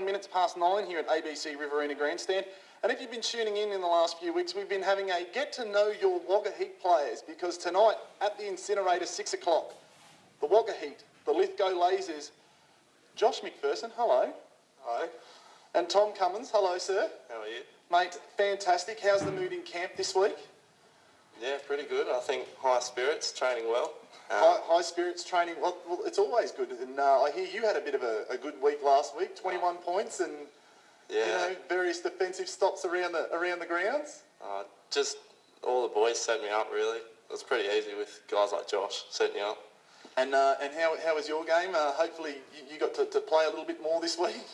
Minutes past 9 here at ABC Riverina Grandstand. And if you've been tuning in the last few weeks, we've been having a get to know your Wagga Heat players, because tonight at the Incinerator, 6 o'clock, the Wagga Heat, the Lithgow Lasers, Josh McPherson, hello. Hi. And Tom Cummins, hello sir. How are you? Mate, fantastic. How's the mood in camp this week? Yeah, pretty good. I think high spirits, training well. High spirits, training, well, it's always good. And I hear you had a bit of a good week last week, 21 points and various defensive stops around the grounds. Just all the boys set me up, really. It was pretty easy with guys like Josh setting me up. And how was your game? Hopefully you got to play a little bit more this week.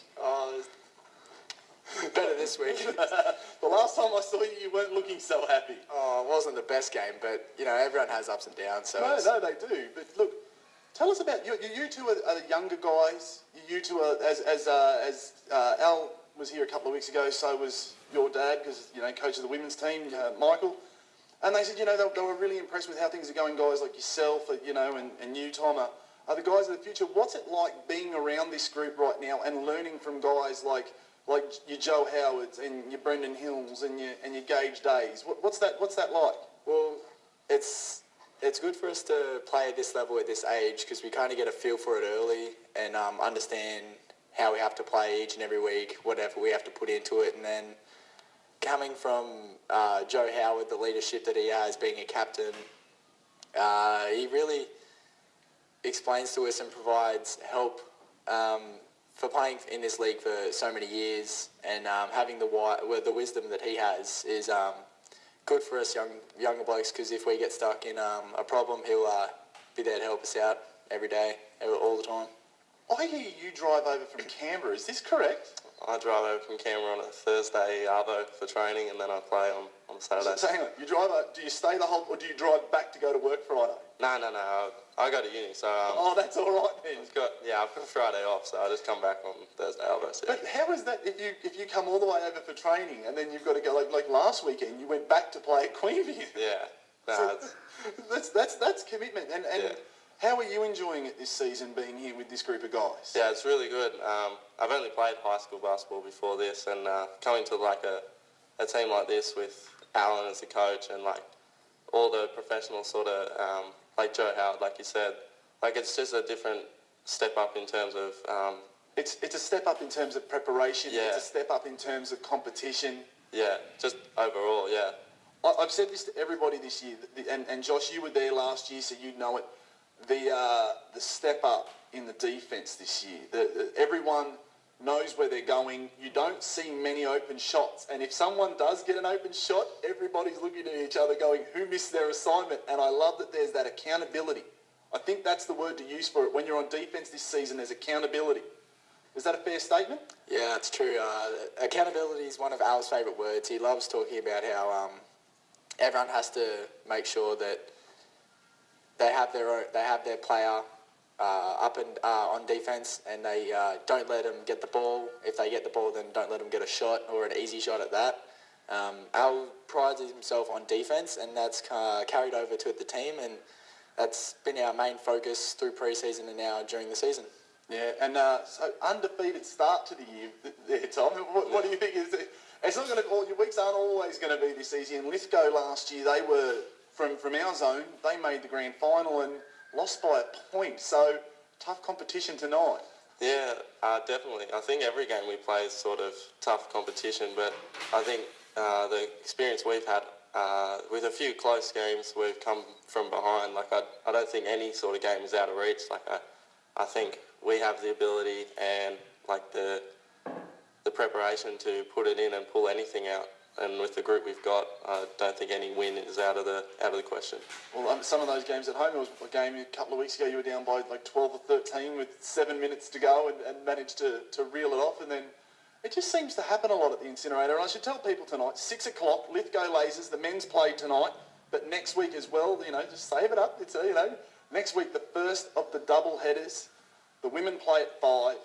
Better this week. The last time I saw you, you weren't looking so happy. Oh, it wasn't the best game, but you know everyone has ups and downs. So no, they do. But look, tell us about you. You two are the younger guys. You two are as Al was here a couple of weeks ago. So was your dad, because coach of the women's team, Michael. And they said they were really impressed with how things are going. Guys like yourself, and you, Tom, are the guys of the future. What's it like being around this group right now and learning from guys like your Joe Howards and your Brendan Hills and your Gage Days? What's that like? Well, it's good for us to play at this level at this age, because we kind of get a feel for it early and understand how we have to play each and every week, whatever we have to put into it. And then coming from Joe Howard, the leadership that he has, being a captain, he really explains to us and provides help for playing in this league for so many years, and having the wisdom that he has is good for us younger blokes, because if we get stuck in a problem, he'll be there to help us out every day, all the time. I hear you drive over from Canberra, is this correct? I drive over from Canberra on a Thursday arvo for training, and then I play on Saturday. So hang on, you drive over, do you stay the whole, or do you drive back to go to work Friday? No. I go to uni, so... that's all right then. I've got Friday off, so I just come back on Thursday arvo. So. But how is that if you come all the way over for training and then you've got to go, like last weekend, you went back to play at Queanbeyan? Yeah. That's commitment. And yeah. How are you enjoying it this season, being here with this group of guys? Yeah, it's really good. I've only played high school basketball before this, and coming to a team like this with Alan as the coach and all the professional sort of like Joe Howard, like you said, it's just a different step up in terms of. It's a step up in terms of preparation. Yeah. It's a step up in terms of competition. Yeah, just overall, yeah. I've said this to everybody this year, and Josh, you were there last year, so you know it. The step up in the defence this year. Everyone knows where they're going. You don't see many open shots, and if someone does get an open shot, everybody's looking at each other going, who missed their assignment? And I love that there's that accountability. I think that's the word to use for it. When you're on defence this season, there's accountability. Is that a fair statement? Yeah, it's true. Accountability is one of Al's favourite words. He loves talking about how everyone has to make sure that they have their player up and on defence, and they don't let them get the ball. If they get the ball, then don't let them get a shot, or an easy shot at that. Al prides himself on defence, and that's carried over to the team, and that's been our main focus through pre-season and now during the season. Yeah, and so undefeated start to the year there, Tom. What do you think is it? It's not going to. All your weeks aren't always going to be this easy. And Lithgow last year, they were from our zone. They made the grand final and lost by a point. So tough competition tonight. Yeah, definitely. I think every game we play is sort of tough competition, but I think the experience we've had with a few close games, we've come from behind. I don't think any sort of game is out of reach. I think we have the ability and the preparation to put it in and pull anything out. And with the group we've got, I don't think any win is out of the question. Well, some of those games at home, it was a game a couple of weeks ago, you were down by 12 or 13 with 7 minutes to go and managed to reel it off. And then it just seems to happen a lot at the Incinerator. And I should tell people tonight, 6 o'clock, Lithgow Lasers, the men's play tonight. But next week as well, just save it up. It's next week, the first of the double headers. The women play at 5,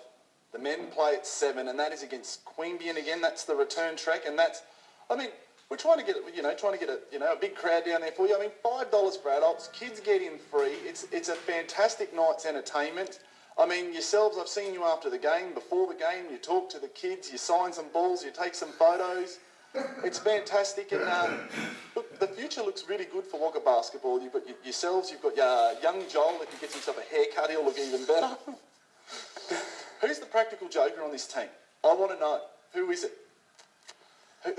the men play at 7, and that is against Queanbeyan again. That's the return track, and that's. We're trying to get a big crowd down there for you. $5 for adults, kids get in free. It's a fantastic night's entertainment. I mean, yourselves, I've seen you after the game, before the game, you talk to the kids, you sign some balls, you take some photos. It's fantastic, and look, the future looks really good for Wagga basketball. You've got yourselves, you've got young Joel, if he gets himself a haircut, he'll look even better. Who's the practical joker on this team? I want to know. Who is it?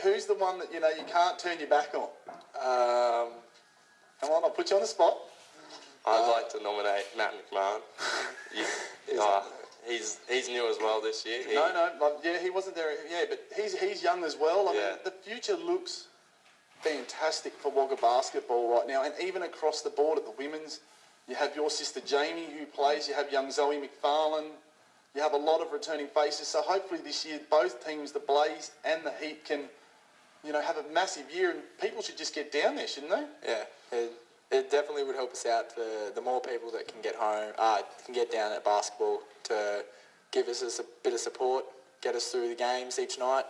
Who's the one that, you can't turn your back on? Come on, I'll put you on the spot. I'd like to nominate Matt McMahon. He's new as well this year. He wasn't there. Yeah, but he's young as well. I mean, the future looks fantastic for Wagga basketball right now, and even across the board at the women's, you have your sister Jamie who plays. You have young Zoe McFarlane. You have a lot of returning faces. So hopefully this year, both teams, the Blaze and the Heat, can, have a massive year, and people should just get down there, shouldn't they? Yeah. It definitely would help us out. The more people that can get home, can get down at basketball to give us a bit of support, get us through the games each night.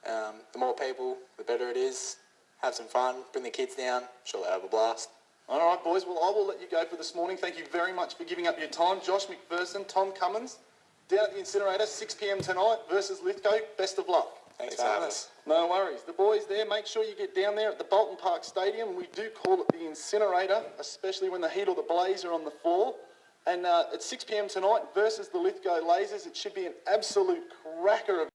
The more people, the better it is. Have some fun, bring the kids down, sure they'll have a blast. All right, boys. Well, I will let you go for this morning. Thank you very much for giving up your time. Josh McPherson, Tom Cummins, down at the incinerator, 6 p.m. tonight versus Lithgow. Best of luck. Thanks for having us. No worries. The boys there, make sure you get down there at the Bolton Park Stadium. We do call it the incinerator, especially when the Heat or the Blaze are on the floor. And at 6 p.m. tonight versus the Lithgow Lasers, it should be an absolute cracker of